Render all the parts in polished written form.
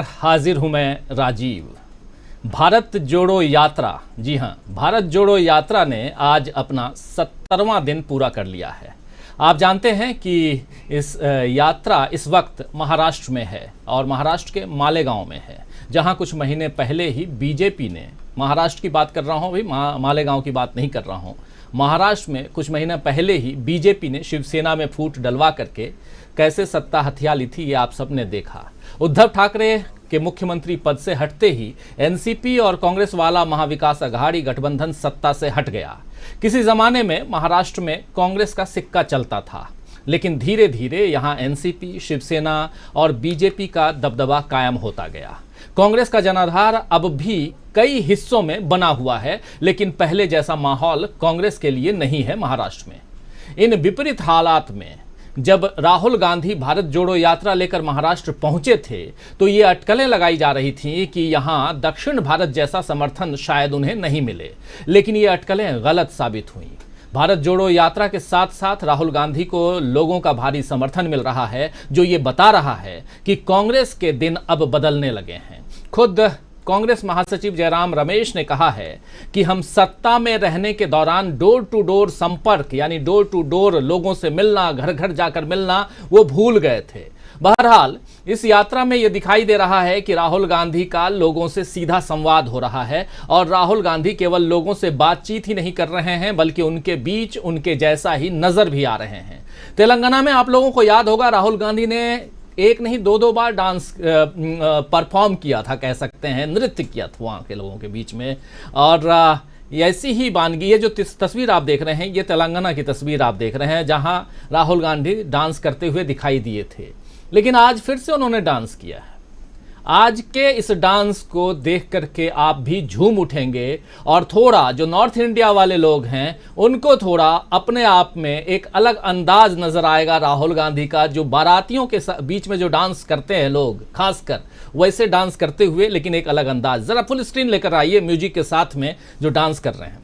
हाजिर हूं मैं राजीव। भारत जोड़ो यात्रा, जी हां, भारत जोड़ो यात्रा ने आज अपना 70वां दिन पूरा कर लिया है। आप जानते हैं कि इस यात्रा इस वक्त महाराष्ट्र में है और महाराष्ट्र के मालेगांव में है, जहां कुछ महीने पहले ही बीजेपी ने, महाराष्ट्र की बात कर रहा हूं भाई, मालेगांव की बात नहीं कर रहा हूं, महाराष्ट्र में कुछ महीने पहले ही बीजेपी ने शिवसेना में फूट डलवा करके कैसे सत्ता हथिया ली थी, ये आप सबने देखा। उद्धव ठाकरे के मुख्यमंत्री पद से हटते ही एनसीपी और कांग्रेस वाला महाविकास अघाड़ी गठबंधन सत्ता से हट गया। किसी जमाने में महाराष्ट्र में कांग्रेस का सिक्का चलता था, लेकिन धीरे धीरे यहां एनसीपी, शिवसेना और बीजेपी का दबदबा कायम होता गया। कांग्रेस का जनाधार अब भी कई हिस्सों में बना हुआ है, लेकिन पहले जैसा माहौल कांग्रेस के लिए नहीं है महाराष्ट्र में। इन विपरीत हालात में जब राहुल गांधी भारत जोड़ो यात्रा लेकर महाराष्ट्र पहुंचे थे, तो ये अटकलें लगाई जा रही थीं कि यहां दक्षिण भारत जैसा समर्थन शायद उन्हें नहीं मिले, लेकिन ये अटकलें गलत साबित हुई। भारत जोड़ो यात्रा के साथ साथ राहुल गांधी को लोगों का भारी समर्थन मिल रहा है, जो ये बता रहा है कि कांग्रेस के दिन अब बदलने लगे हैं। खुद कांग्रेस महासचिव जयराम रमेश ने कहा है कि हम सत्ता में रहने के दौरान डोर टू डोर संपर्क, यानी डोर टू डोर लोगों से मिलना, घर घर जाकर मिलना, वो भूल गए थे। बहरहाल इस यात्रा में यह दिखाई दे रहा है कि राहुल गांधी का लोगों से सीधा संवाद हो रहा है और राहुल गांधी केवल लोगों से बातचीत ही नहीं कर रहे हैं, बल्कि उनके बीच उनके जैसा ही नजर भी आ रहे हैं। तेलंगाना में आप लोगों को याद होगा, राहुल गांधी ने एक नहीं दो बार डांस परफॉर्म किया था, कह सकते हैं, नृत्य किया था वहाँ के लोगों के बीच में। और ऐसी ही वानगी, ये जो तस्वीर आप देख रहे हैं, ये तेलंगाना की तस्वीर आप देख रहे हैं, जहाँ राहुल गांधी डांस करते हुए दिखाई दिए थे, लेकिन आज फिर से उन्होंने डांस किया है। आज के इस डांस को देख करके आप भी झूम उठेंगे और थोड़ा जो नॉर्थ इंडिया वाले लोग हैं उनको थोड़ा अपने आप में एक अलग अंदाज नजर आएगा राहुल गांधी का, जो बारातियों के बीच में जो डांस करते हैं लोग, खासकर वैसे डांस करते हुए, लेकिन एक अलग अंदाज। जरा फुल स्क्रीन लेकर आइए म्यूजिक के साथ में जो डांस कर रहे हैं।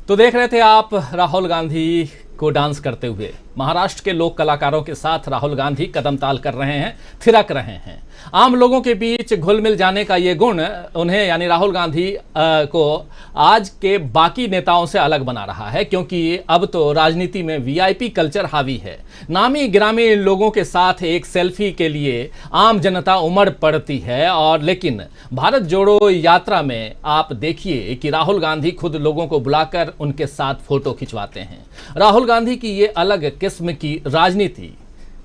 तो देख रहे थे आप राहुल गांधी को डांस करते हुए। महाराष्ट्र के लोक कलाकारों के साथ राहुल गांधी कदम ताल कर रहे हैं, थिरक रहे हैं। आम लोगों के बीच घुल मिल जाने का ये गुण उन्हें, यानी राहुल गांधी को आज के बाकी नेताओं से अलग बना रहा है, क्योंकि अब तो राजनीति में वीआईपी कल्चर हावी है। नामी गिरामी लोगों के साथ एक सेल्फी के लिए आम जनता उमड़ पड़ती है, और लेकिन भारत जोड़ो यात्रा में आप देखिए कि राहुल गांधी खुद लोगों को बुलाकर उनके साथ फोटो खिंचवाते हैं। राहुल गांधी की ये अलग किस्म की राजनीति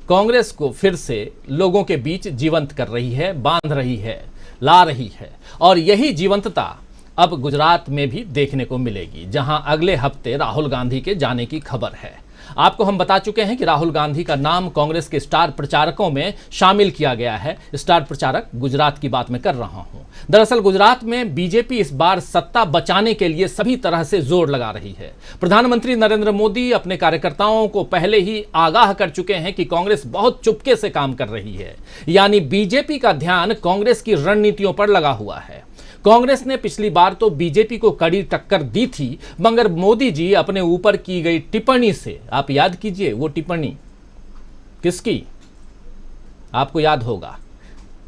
कांग्रेस को फिर से लोगों के बीच जीवंत कर रही है, बांध रही है, ला रही है, और यही जीवंतता अब गुजरात में भी देखने को मिलेगी, जहां अगले हफ्ते राहुल गांधी के जाने की खबर है। आपको हम बता चुके हैं कि राहुल गांधी का नाम कांग्रेस के स्टार प्रचारकों में शामिल किया गया है। स्टार प्रचारक गुजरात की बात मैं कर रहा हूं। दरअसल गुजरात में बीजेपी इस बार सत्ता बचाने के लिए सभी तरह से जोर लगा रही है। प्रधानमंत्री नरेंद्र मोदी अपने कार्यकर्ताओं को पहले ही आगाह कर चुके हैं कि कांग्रेस बहुत चुपके से काम कर रही है, यानी बीजेपी का ध्यान कांग्रेस की रणनीतियों पर लगा हुआ है। कांग्रेस ने पिछली बार तो बीजेपी को कड़ी टक्कर दी थी, मगर मोदी जी अपने ऊपर की गई टिप्पणी से, आप याद कीजिए वो टिप्पणी किसकी, आपको याद होगा,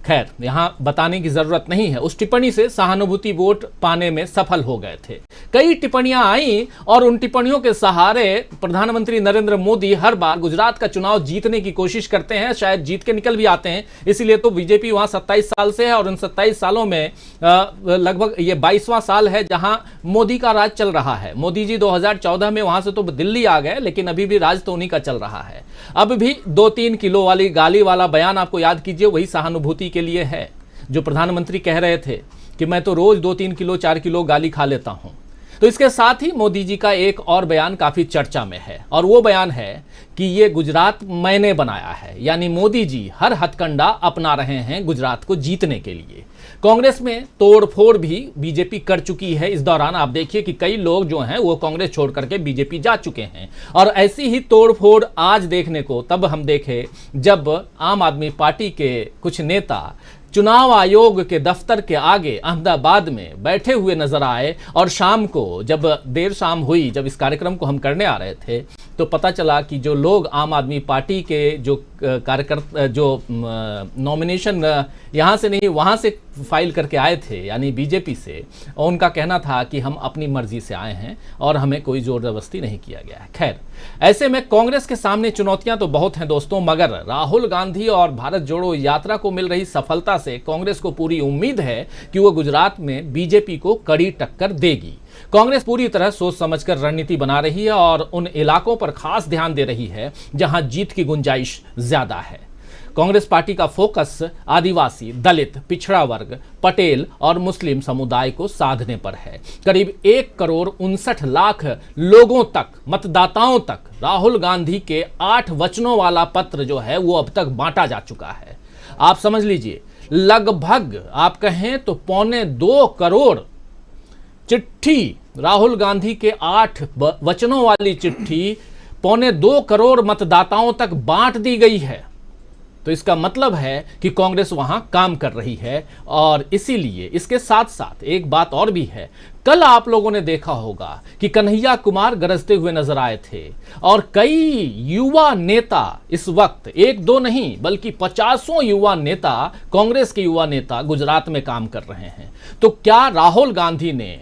खैर यहां बताने की जरूरत नहीं है, उस टिप्पणी से सहानुभूति वोट पाने में सफल हो गए थे। कई टिप्पणियां आई और उन टिप्पणियों के सहारे प्रधानमंत्री नरेंद्र मोदी हर बार गुजरात का चुनाव जीतने की कोशिश करते हैं, शायद जीत के निकल भी आते हैं। इसीलिए तो बीजेपी वहां 27 साल से है और उन 27 सालों में लगभग ये 22वां साल है जहां मोदी का राज चल रहा है। मोदी जी 2014 में वहां से तो दिल्ली आ गए, लेकिन अभी भी राज तो उन्हीं का चल रहा है। अब भी 2-3 किलो वाली गाली वाला बयान आपको याद कीजिए, वही सहानुभूति के लिए है, जो प्रधानमंत्री कह रहे थे कि मैं तो रोज 2-3 किलो 4 किलो गाली खा लेता हूं। तो इसके साथ ही मोदी जी का एक और बयान काफी चर्चा में है, और वो बयान है कि ये गुजरात मैंने बनाया है, यानी मोदी जी हर हथकंडा अपना रहे हैं गुजरात को जीतने के लिए। कांग्रेस में तोड़फोड़ भी बीजेपी कर चुकी है। इस दौरान आप देखिए कि कई लोग जो हैं वो कांग्रेस छोड़ करके बीजेपी जा चुके हैं, और ऐसी ही तोड़फोड़ आज देखने को तब हम देखे जब आम आदमी पार्टी के कुछ नेता चुनाव आयोग के दफ्तर के आगे अहमदाबाद में बैठे हुए नजर आए, और शाम को जब देर शाम हुई, जब इस कार्यक्रम को हम करने आ रहे थे, तो पता चला कि जो लोग आम आदमी पार्टी के जो कार्यकर्ता जो नॉमिनेशन यहाँ से नहीं वहाँ से फाइल करके आए थे, यानी बीजेपी से, उनका कहना था कि हम अपनी मर्जी से आए हैं और हमें कोई जोर जबरदस्ती नहीं किया गया है। खैर, ऐसे में कांग्रेस के सामने चुनौतियां तो बहुत हैं दोस्तों, मगर राहुल गांधी और भारत जोड़ो यात्रा को मिल रही सफलता से कांग्रेस को पूरी उम्मीद है कि वो गुजरात में बीजेपी को कड़ी टक्कर देगी। कांग्रेस पूरी तरह सोच समझकर रणनीति बना रही है और उन इलाकों पर खास ध्यान दे रही है जहां जीत की गुंजाइश ज्यादा है। कांग्रेस पार्टी का फोकस आदिवासी, दलित, पिछड़ा वर्ग, पटेल और मुस्लिम समुदाय को साधने पर है। करीब 1,59,00,000 लोगों तक, मतदाताओं तक राहुल गांधी के 8 वचनों वाला पत्र जो है वो अब तक बांटा जा चुका है। आप समझ लीजिए, लगभग आप कहें तो 1.25 करोड़ चिट्ठी, राहुल गांधी के 8 वचनों वाली चिट्ठी 1.25 करोड़ मतदाताओं तक बांट दी गई है। तो इसका मतलब है कि कांग्रेस वहां काम कर रही है। और इसीलिए इसके साथ साथ एक बात और भी है, कल आप लोगों ने देखा होगा कि कन्हैया कुमार गरजते हुए नजर आए थे, और कई युवा नेता इस वक्त, 1-2 नहीं बल्कि 50 युवा नेता, कांग्रेस के युवा नेता गुजरात में काम कर रहे हैं। तो क्या राहुल गांधी ने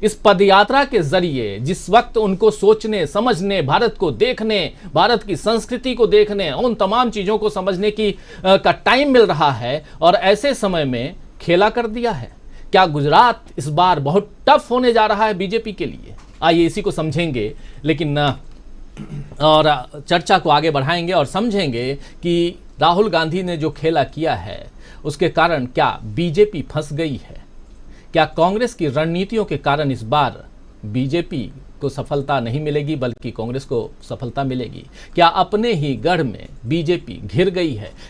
इस पदयात्रा के जरिए, जिस वक्त उनको सोचने, समझने, भारत को देखने, भारत की संस्कृति को देखने, उन तमाम चीजों को समझने की का टाइम मिल रहा है, और ऐसे समय में खेला कर दिया है? क्या गुजरात इस बार बहुत टफ होने जा रहा है बीजेपी के लिए? आइए इसी को समझेंगे, लेकिन और चर्चा को आगे बढ़ाएंगे और समझेंगे कि राहुल गांधी ने जो खेला किया है उसके कारण क्या बीजेपी फंस गई है? क्या कांग्रेस की रणनीतियों के कारण इस बार बीजेपी को सफलता नहीं मिलेगी बल्कि कांग्रेस को सफलता मिलेगी? क्या अपने ही गढ़ में बीजेपी घिर गई है?